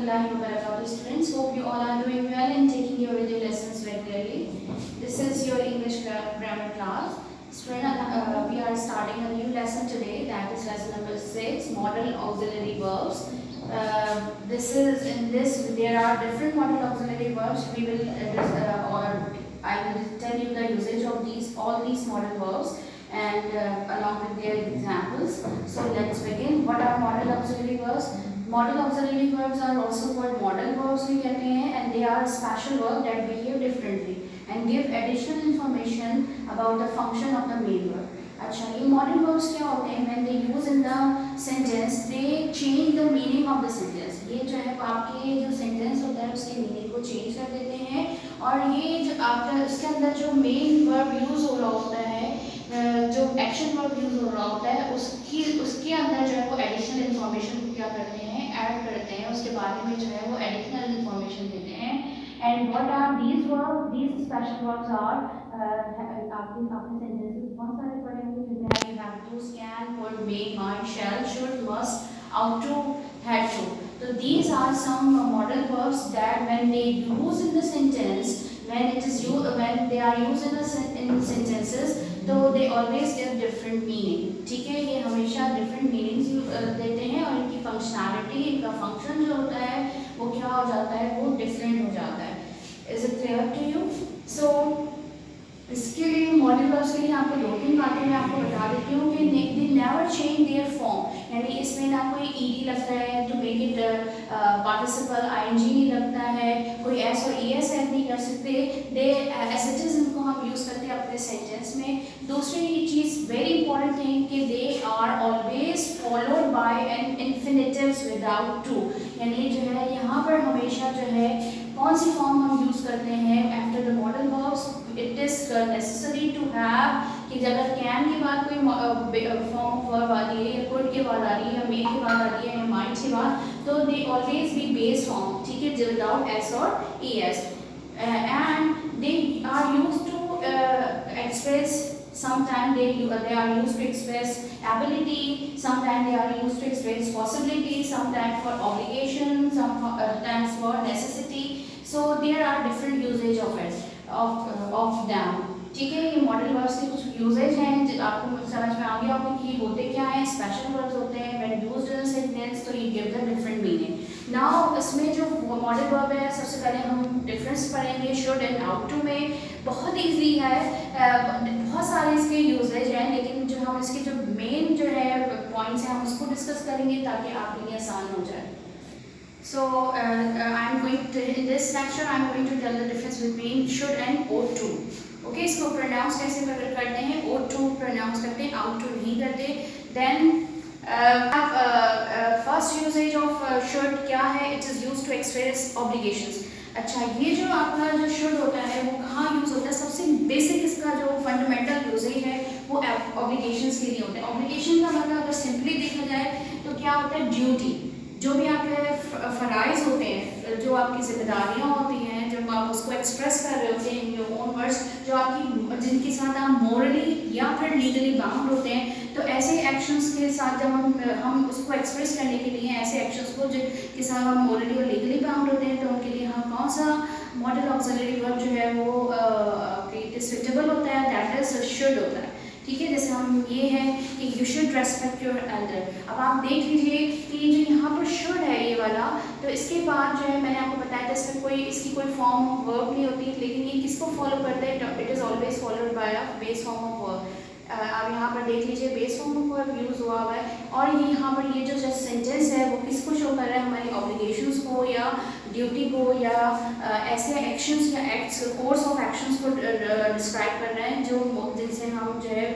warahmatullahi wabarakatuh, students. Hope you all are doing well and taking your video lessons regularly. This is your English grammar class. Student, we are starting a new lesson today, that is lesson number 6, modal auxiliary verbs. There are different modal auxiliary verbs. We will I will tell you the usage of all these modal verbs and along with their examples. So let's begin. What are modal auxiliary verbs? Modal auxiliary verbs are also called modal verbs we कहते हैं, and they are special verbs that behave differently and give additional information about the function of the main verb. अच्छा, ये modal verbs क्या होते हैं? When they use in the sentence, they change the meaning of the sentence. ये जो है आपके जो sentence होता है उसके meaning को change कर देते हैं, और ये जो आपका उसके अंदर जो main verb use हो रहा होता है, जो एक्शन वर्ब यूज हो रहा होता है उसके अंदर जो है वो एडिशनल इन्फॉर्मेशन क्या करते हैं, ऐड करते हैं, उसके बारे में जो है वो एडिशनल इन्फॉर्मेशन देते हैं. And what are these verbs? These special verbs are, आपके सेंटेंसेस बहुत सारे पढ़े होंगे जिनमें you have to, can, would, may, might, shall, should, must, ought, had to. So these are some modal verbs that when they use in the sentence, when they are used in sentences, तो they always give different meaning. ठीक है, ये हमेशा different meanings देते हैं, और इनकी functionality, इनका function जो होता है वो क्या हो जाता है, वो different हो जाता है. Is it clear to you? So इसके लिए मॉडल वर्ब्स के लिए आपको दो तीन बातें मैं आपको बता देती हूँ कि they never change their form. यानी इसमें ना कोई ed लगता है to make it participle, ing नहीं लगता है, कोई s और es ऐड नहीं कर सकते. they as it is इनको हम यूज़ करते हैं अपने सेंटेंस में. दूसरी चीज़ वेरी इंपॉर्टेंट थिंग कि they are always followed by an infinitives without to. यानी जो है यहाँ पर हमेशा जो है कौन सी फॉर्म हम यूज़ करते हैं after the modal verbs. It is necessary to have कि अगर कैन के बाद कोई फॉर्म ऑफ वर्ब आ रही है, या कुड के बाद आ रही है, या मे के बाद आ रही है, या माइट के बाद, तो they always be base form. ठीक है, विदाउट एस और E S. And they are use to express, sometimes they are used to express ability, sometimes they are used to express possibility, sometimes for obligation, sometimes for necessity. So there are different usage of it, of them. ठीक है, ये modal verbs के कुछ usage हैं जो आपको समझ में आ गया होगा कि होते क्या हैं. स्पेशल वर्ब्स होते हैं व्हेन यूज्ड इन सेंटेंस, तो ये give the different meaning. Now इसमें जो मॉडल वर्ब है, सबसे पहले हम डिफरेंस पढ़ेंगे शुड एंड आउट टू में. बहुत ईजी है, बहुत सारे इसके यूजेज हैं, लेकिन जो हम इसके जो मेन जो है पॉइंट्स हैं हम उसको डिस्कस करेंगे ताकि आपके लिए आसान हो जाए. So I'm going to, in this lecture I'm going to tell the difference between should and ought to. Okay, इसको pronounce कैसे करते हैं? ought to pronounce करते हैं, ought to नहीं करते. Then first usage of should क्या है? It is used to express obligations. अच्छा, ये जो आपका जो should होता है वो कहाँ यूज होता है? सबसे बेसिक इसका जो फंडामेंटल यूजेज है वो obligations के लिए होता है. obligation का मतलब अगर सिंपली देखा जाए तो क्या होता है? ड्यूटी. जो भी आपके फ़राइज़ होते हैं, जो आपकी जिम्मेदारियाँ होती हैं, जब आप उसको एक्सप्रेस कर रहे होते हैं इन योर ओन वर्ड्स, जो आपकी जिनके साथ आप मोरली या फिर लीगली बाउंड होते हैं, तो ऐसे एक्शंस के साथ जब हम उसको एक्सप्रेस करने के लिए ऐसे एक्शंस को जिनके साथ हम मोरली और लीगली बाउंड होते हैं, तो उनके लिए हम कौन सा मॉडल ऑक्सिलरी वर्ब जो है वो सुटेबल होता है? दैट इज शुड होता है. ठीक है, जैसे हम ये है कि you should respect your Elder. अब आप देख लीजिए कि जो यहाँ पर शुड है ये वाला, तो इसके बाद जो है मैंने आपको बताया था इसमें इसकी कोई फॉर्म ऑफ वर्ब नहीं होती, लेकिन ये किसको फॉलो करता है? It is always followed by a base form of verb. अब यहाँ पर देख लीजिए base form of verb use हुआ हुआ है, और ये यहाँ पर ये जो सेंटेंस है वो किसको शो कर रहा है? हमारी ऑब्लिगेशंस को या ड्यूटी को या ऐसे एक्शंस या एक्ट्स, कोर्स ऑफ एक्शंस को डिस्क्राइब कर रहे हैं जो जिनसे हम जो है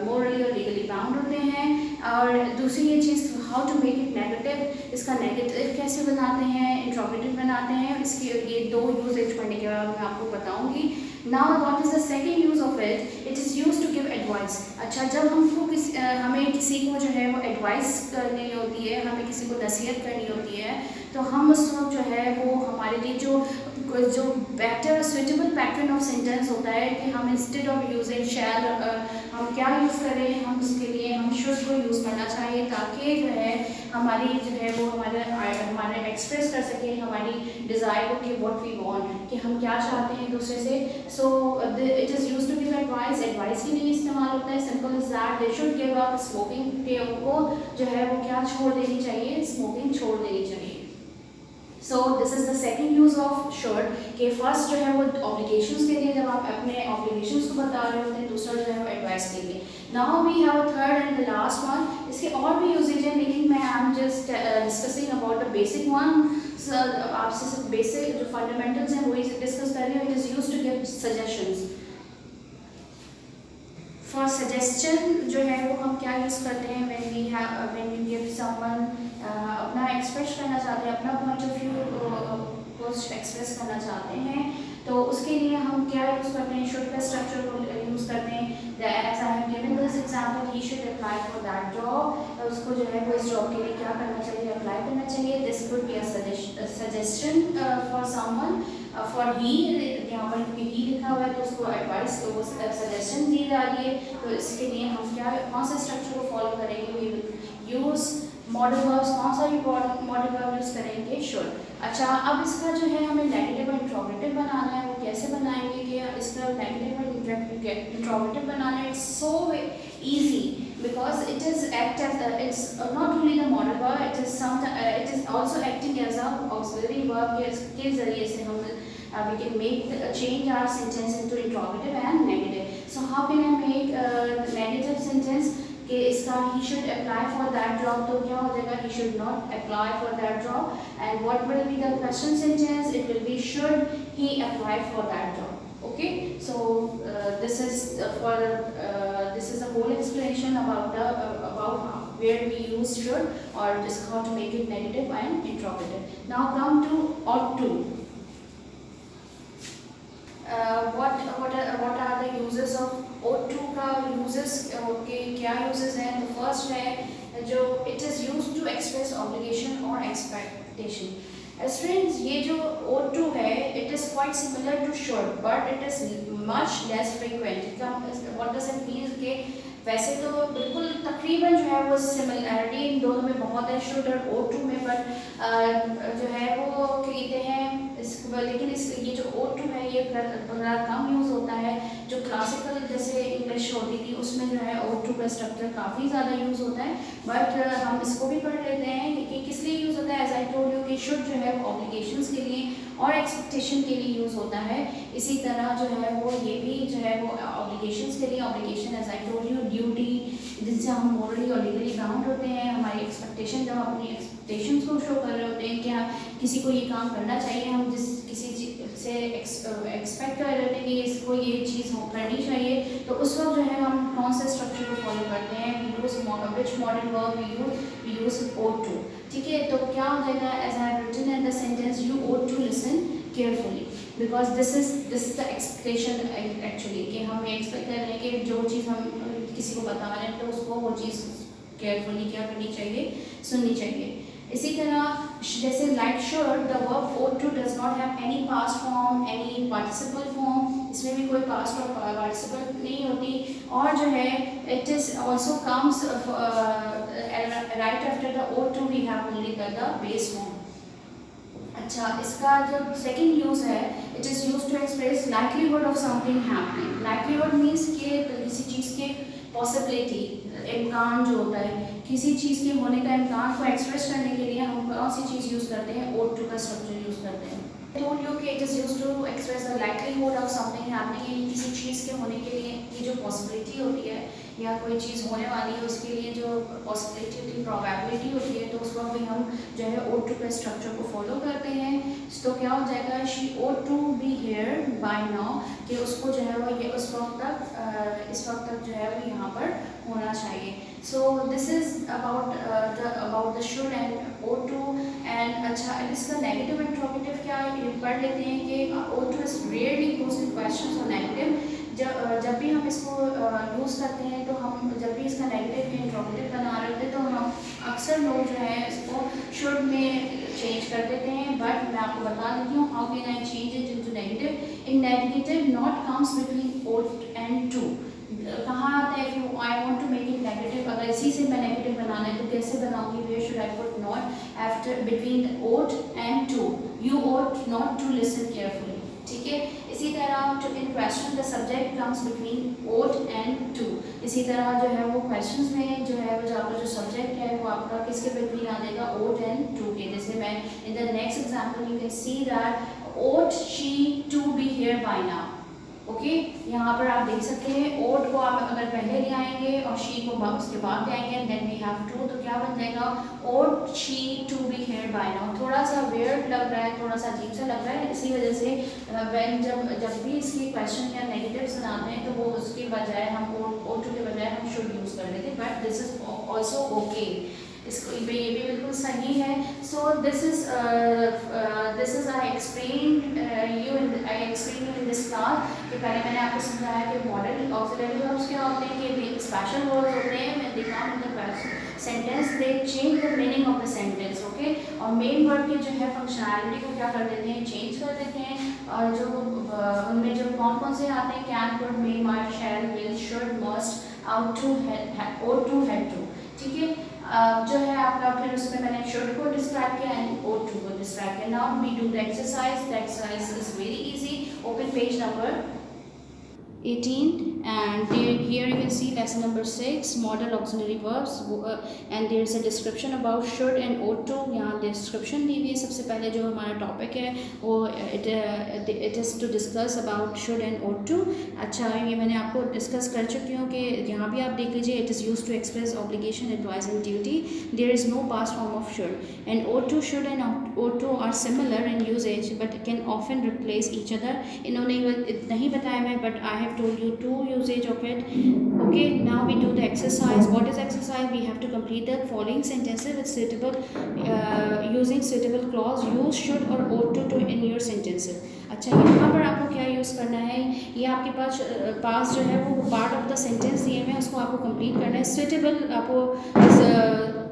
मोरली और लीगली बाउंड होते हैं. और दूसरी ये चीज़, how to make it negative. इसका नेगेटिव कैसे बनाते हैं, इंट्रोगेटिव बनाते हैं, इसके ये दो यूजेज पढ़ने के बाद मैं आपको बताऊंगी. Now what is the second use of it? It is use to give advice. अच्छा, जब हमें किसी को जो है वो एडवाइस करनी होती है, हमें किसी को नसीहत करनी होती है, तो हम उस वक्त जो है वो हमारे लिए जो better suitable pattern of sentence होता है कि हम इंस्टेड ऑफ यूजिंग शैल हम क्या यूज़ करें? हम उसके लिए हम शुड को यूज़ करना चाहिए, ताकि जो है हमारी जो है वो हमारे हमारे एक्सप्रेस कर सकें हमारी डिज़ायर को कि व्हाट वी वांट, कि हम क्या चाहते हैं दूसरे से। So it is used to give advice, advice के लिए इस्तेमाल होता है। Simple is that they should give up smoking, कि उनको जो है वो क्या छोड़ देनी चाहिए, स्मोकिंग छोड़ देनी चाहिए। So this is the second use of should, कि फर्स्ट जो है वो ऑब्लिगेशंस के लिए, जब आप अपने ऑब्लिगेशंस को बता रहे होते हैं, दूसरा जो है वो एडवाइस के लिए। Now we have third and the last one. इसके और भी यूजेज हैं, लेकिन मैं I am just discussing about the basic one. आपसे सिर्फ बेसिक जो फंडामेंटल्स हैं वही डिस्कस कर रही हूँ। It is used to give suggestions. For suggestion जो है वो हम क्या यूज़ करते हैं, व्हेन वी गिव समवन, अपना एक्सप्रेस करना चाहते हैं, अपना पॉइंट ऑफ व्यू को एक्सप्रेस करना चाहते हैं, तो उसके लिए हम क्या यूज़ करते हैं, शुड का स्ट्रक्चर को यूज़ करते हैं। As I have given this example, he should apply for that job, उसको जो है वो इस जॉब के लिए क्या करना चाहिए, अप्लाई करना चाहिए। This could be a suggestion for someone, for he, यहाँ पर क्योंकि ही लिखा हुआ है तो उसको एडवाइस, वो सजेशन दी जा रही है, तो इसके लिए हम क्या, कौन सा स्ट्रक्चर को फॉलो करेंगे, we will use modal verbs. कौन सा मॉडल वर्ब यूज़ करेंगे, शुड। अच्छा, अब इसका जो है हमें नेगेटिव और इंट्रोगेटिव बनाना है, वो कैसे बनाएंगे, कि इसका नेगेटिव और इंट्रोगेटिव बनाना है। It's so easy because it is act as it's not only the modal verb, it is also acting as a auxiliary verb, के जरिए से हम we can change our sentence into interrogative and negative. So how can I make negative sentence, कि इसका he should apply for that job, तो क्या हो जाएगा, he should not apply for that job. And what will be the question sentence, it will be should he apply for that job. Okay, so this is this is the whole explanation about about where we use should, or just how to make it negative and interrogative. Now come to ought to. What are the uses of ought to का uses, okay, क्या uses हैं? तो first है जो it is used to express obligation or expectation. Students, ये जो ought to है, it is quite similar to should, but it is much less frequent. What does it mean? कि वैसे तो बिल्कुल तकरीबन जो है वो सिमिलैरिटी इन दोनों में बहुत है, शुड और ought to में, बट जो है वो कहते हैं लेकिन ये जो ought to है ये बड़ा कम यूज़ होता है। जो क्लासिकल जैसे इंग्लिश होती थी उसमें जो है ought to का स्ट्रक्चर काफ़ी ज़्यादा यूज़ होता है, बट हम इसको भी पढ़ लेते हैं कि किस लिए यूज़ होता है। एज आई टोल्ड यू कि शुड जो है ऑब्लिगेशंस के लिए और एक्सपेक्टेशन के लिए यूज़ होता है। इसी तरह जो है वो ये भी जो है वो ऑब्लिगेशंस के लिए, obligation as I told you duty, जिससे हम मोरली और लीगली बाउंड होते हैं। हमारी एक्सपेक्टेशन, जब अपनी एक्सपेक्टेशंस को शो कर रहे होते हैं कि हाँ किसी को ये काम करना चाहिए, हम जिस किसी से एक्सपेक्ट कर रहे होते हैं कि इसको ये चीज़ करनी चाहिए, तो उस वक्त जो है हम कौन से स्ट्रक्चर को फॉलो करते हैं, which modal verb we use ought to। ठीक है, तो क्या हो जाएगा, as I have written in the sentence, you ought to listen carefully because this is the expectation actually, कि हम ये एक्सपेक्ट कर रहे हैं कि जो चीज़ हम किसी को बता रहे हैं तो उसको वो चीज़ केयरफुली क्या करनी चाहिए, सुननी चाहिए। इसी तरह जैसे like should, the verb ought to does not have any past form, any participle form, इसमें भी कोई past और participle नहीं होती, और जो है it is also comes right after the ought to we have only the base form। अच्छा, इसका जो सेकंड यूज़ है, it is use to express likelihood of something happening. Likelihood means कि किसी चीज़ के पॉसिबिलिटी, इम्कान जो होता है, किसी चीज़ के होने का इम्कान को एक्सप्रेस करने के लिए हम कौन सी चीज़ यूज़ करते हैं, ought to का स्ट्रक्चर यूज़ करते हैं। told you कि it is used to express the likelihood of something happening, किसी चीज़ के होने के लिए ये जो पॉसिबिलिटी होती है या कोई चीज़ होने वाली है उसके लिए जो पॉसिबिलिटी होती है, प्रोबेबिलिटी होती है, तो उस वक्त भी हम जो है ought to के स्ट्रक्चर को फॉलो करते हैं। तो क्या हो जाएगा, she ought to be here by now, कि उसको जो है वो ये उस वक्त तक जो है वो यहाँ पर होना चाहिए। So this is about the should and ought to। and अच्छा, इसका नेगेटिव इंट्रोगेटिव क्या है, पढ़ लेते हैं कि ought to is rarely used in questions or negative। जब भी हम इसको यूज़ करते हैं तो हम जब भी इसका नेगेटिव या इंट्रोगेटिव बना रहे होते हैं तो हम अक्सर लोग जो है इसको शुड में चेंज कर देते हैं। बट मैं आपको बता देती हूँ how can I change it into negative. In negative not comes between ought and to। कहाँ आता है if I want to make it negative, अगर इसी से मैं नेगेटिव बनाना है तो कैसे बनाऊंगी? Where should I put not after between ought and to? You ought not to listen carefully. ठीक है, इसी तरह to in question the subject comes between ought and to. इसी तरह जो है वो questions में जो है वो आपका जो subject है वो आपका किसके between आ जाएगा? ought and to के. जैसे मैं in the next example you can see that ought she to be here by now. Okay यहाँ पर आप देख सकते हैं ought को आप अगर पहले ले आएंगे और she को उसके बाद ले आएंगे then we have to, तो क्या बन जाएगा? ought she to be here by now. थोड़ा सा weird लग रहा है, थोड़ा सा अजीब सा लग रहा है, इसी वजह से when जब भी इसकी क्वेश्चन या नेगेटिव्स बनाते हैं तो वो उसके बजाय हम ought to के बजाय हम should यूज़ कर लेते हैं, but this is also okay, इसको ये भी बिल्कुल सही है. So this is I explain you in this class कि पहले मैंने आपको समझाया कि मॉडल ऑक्सिलरी वर्ब्स क्या होते हैं, कि स्पेशल वर्ड्स होते हैं when they come in the sentence they change the meaning of the sentence. Okay, और मेन वर्ड की जो है फंक्शनैलिटी को क्या कर देते हैं? चेंज कर देते हैं. और जो उनमें जो कौन कौन से आते हैं? Can, could, may, might, shall, will, should, must, ought, ought to, had to. ठीक है, जो है आपका फिर उसमें मैंने should को डिस्क्राइब किया एंड ought to को डिस्क्राइब किया. Now we do the exercise. The exercise is very easy. Open page number 18 and here you can see lesson number 6 model auxiliary verbs and there is a description about should and ought to. यहाँ description दी हुई है. सबसे पहले जो हमारा topic है वो it is to discuss about should and ought to. अच्छा, ये मैंने आपको डिस्कस कर चुकी हूँ कि यहाँ भी आप देख लीजिए it is used to express obligation, advice and duty. There is no past form of should and ought to. Should and ought to are similar in usage but can often replace each other. इन्होंने नहीं बताया मैं but I have told you two usage of it. Okay, now we do the exercise. What is exercise? We have to complete the following sentences with suitable using suitable clause. Use should or ought to in your sentences. अच्छा, यहाँ पर आपको क्या use करना है? ये आपके पास जो है वो पार्ट ऑफ द सेंटेंस दिए हुए हैं, उसको आपको कंप्लीट करना है. सुइटेबल आपको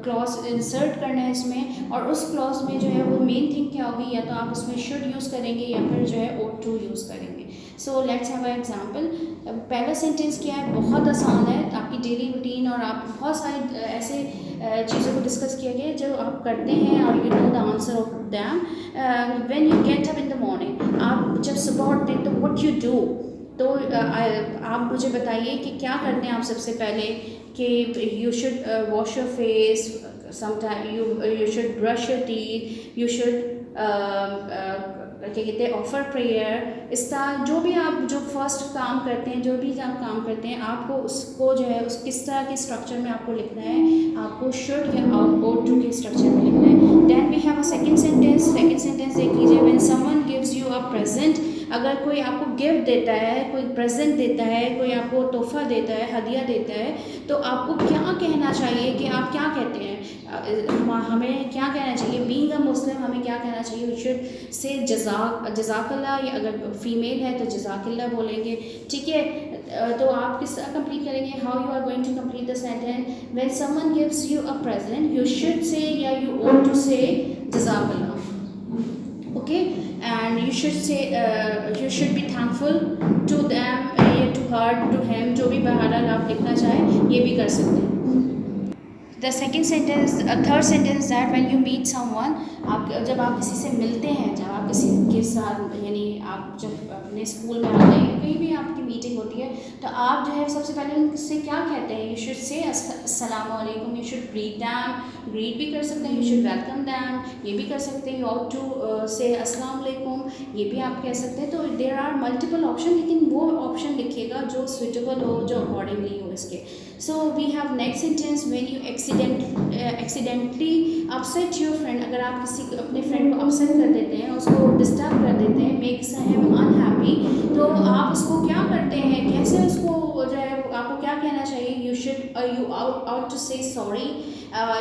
क्लॉज इंसर्ट करना है इसमें, और उस क्लॉज में जो है वो मेन थिंग क्या होगी? या तो आप उसमें शुड यूज़ करेंगे या फिर जो है ought to यूज़ करेंगे. So let's have a example. पहला सेंटेंस क्या है? बहुत आसान है. आपकी डेली रूटीन और आप बहुत सारी ऐसे चीज़ों को डिस्कस किया गया जो आप करते हैं और you know the answer of them. When you get up in the morning, आप जब सुबह उठते हैं तो व्हाट यू डू. तो आप मुझे बताइए कि क्या करते हैं आप सबसे पहले? कि you should wash your face, sometime you should brush your teeth, you should क्या कहते हैं ऑफर प्रेयर. इस तरह जो भी आप जो फर्स्ट काम करते हैं, जो भी आप काम करते हैं, आपको उसको जो है उस किस तरह के स्ट्रक्चर में आपको लिखना है? आपको शुड या ought to के स्ट्रक्चर में लिखना है. Then we have a second sentence. Second sentence देख लीजिए. When someone gives you a present, अगर कोई आपको गिफ्ट देता है, कोई प्रेजेंट देता है, कोई आपको तोहफा देता है, हदिया देता है, तो आपको क्या कहना चाहिए? कि आप क्या कहते हैं? हमें क्या कहना चाहिए? बीइंग अ मुस्लिम हमें क्या कहना चाहिए? वी शुड से जज़ाकल्लाह, या अगर फीमेल है तो जज़ाकल्लाह बोलेंगे. ठीक है, तो आप किस तरह कंप्लीट करेंगे? How you are going to complete the sentence? When someone gives you a present, you should say या यू ought to से जज़ाकल्लाह. Okay, and you should say you should be thankful to them, to her, to him, जो भी बहरहाल आप लिखना चाहें ये भी कर सकते हैं. The second sentence, third sentence that when you meet someone, आप जब आप किसी से मिलते हैं, जब आप किसी के साथ यानी आप जब अपने स्कूल में आते हैं, कहीं भी आपकी मीटिंग होती है, तो आप जो है सबसे पहले उनसे क्या कहते हैं? यू शुड से अस्सलामु अलैकुम. You should greet them, greet भी कर सकते हैं. यू शुड वेलकम दैम, ये भी कर सकते हैं. यू ought to से अस्सलाम वालेकुम, ये भी आप कह सकते हैं. तो देयर आर मल्टीपल ऑप्शन, लेकिन वो ऑप्शन लिखिएगा जो सुइटेबल हो, जो अकॉर्डिंगली हो इसके. So we have next sentence. When you accidentally upset your friend, अगर आप किसी अपने फ्रेंड को अपसेट कर देते हैं, उसको डिस्टर्ब कर देते हैं, मेक्स हिम अनहैप्पी, तो आप उसको क्या करते हैं? कैसे उसको जो है आपको क्या कहना चाहिए? You should you ought to say sorry,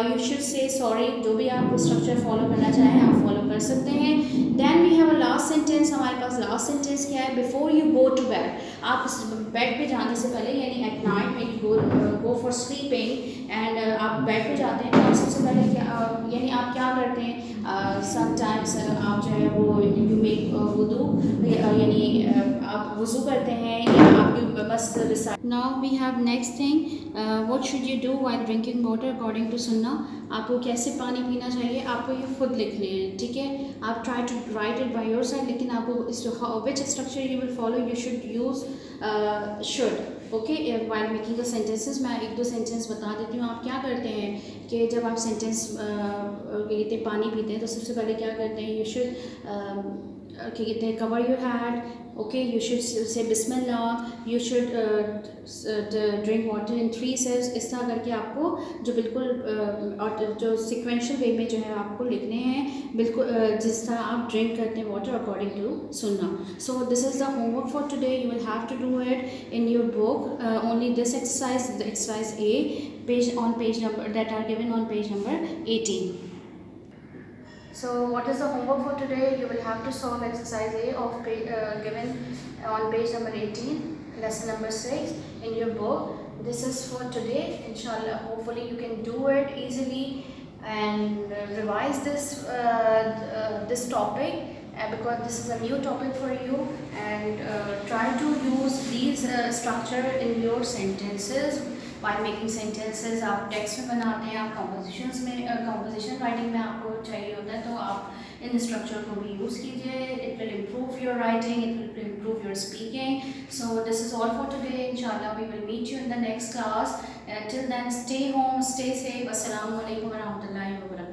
you should से सॉरी. जो भी आप स्ट्रक्चर फॉलो करना चाहें आप फॉलो कर सकते हैं. Then we have a last sentence. हमारे पास लास्ट सेंटेंस क्या है? Before you go to bed, आप बेड पे जाने से पहले यानी एट नाइट में गो फॉर स्लीपिंग एंड आप बेड पे जाते हैं तो आप सबसे पहले क्या यानी आप क्या करते हैं, समटाइम्स आप जो है वो यू मेक वुदू, यानी आप वज़ू करते हैं या आप बस recite. Now we have next thing, what should you do while drinking water according to Sunnah. आपको कैसे पानी पीना चाहिए आपको ये खुद लिखने हैं, ठीक है। आप try to write it by yourself, लेकिन आपको which structure you will follow, you should use should, okay. While making the sentences, मैं एक दो सेंटेंस बता देती हूँ। आप क्या करते हैं कि जब आप सेंटेंस कहते हैं पानी पीते हैं तो सबसे पहले क्या करते हैं, यू शुड क्या कहते हैं, cover your head, okay, you should say बिस्मिल्लाह, you should drink water in 3 sips. इस तरह करके आपको जो बिल्कुल और जो सिक्वेंशियल वे में जो है आपको लिखने हैं बिल्कुल जिस तरह आप ड्रिंक करते हैं water according to Sunnah. So this is the homework for today, you will have to do it in your book, only this exercise, the exercise A, page number that are given on page number 18. So what is the homework for today? You will have to solve exercise A of given on page number 18, lesson number 6 in your book. This is for today. Inshallah, hopefully you can do it easily and revise this topic because this is a new topic for you, and try to use these structure in your sentences. while making sentences आप text में बनाते हैं, आप compositions में composition writing में आपको चाहिए होता है, तो आप इन स्ट्रक्चर को भी यूज़ कीजिए. It will improve your writing, it will improve your speaking. So this is all for today. इंशाल्लाह we will meet you in the next class. Till then stay home, stay safe. अस्सलाम वालेकुम व रहमतुल्लाहि व बरकातहू.